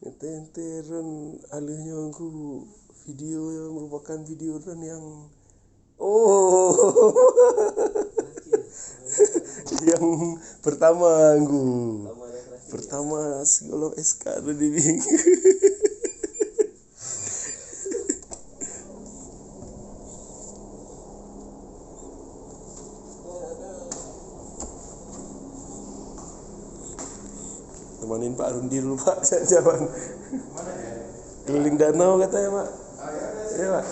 Ente-enteran alihnya aku video yang merupakan video dan yang yang pertama segala SK ada di minggu. Temanin Pak Rundi dulu Pak, jalan keliling danau katanya Pak. Iya Pak.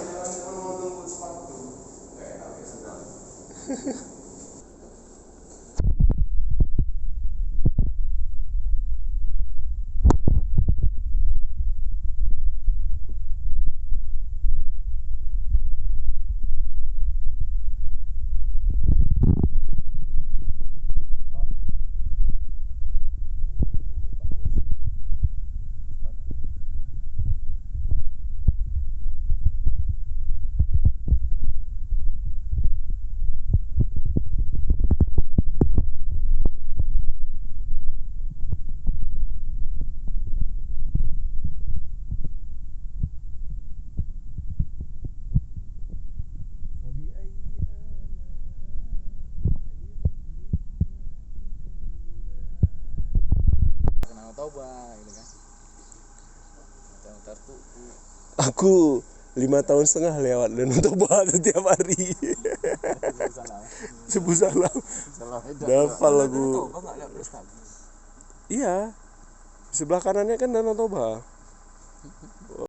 Aku 5,5 tahun lewat Danau Toba setiap hari. Sebut salam. Dafal aku. Iya. Sebelah kanannya kan Danau Toba.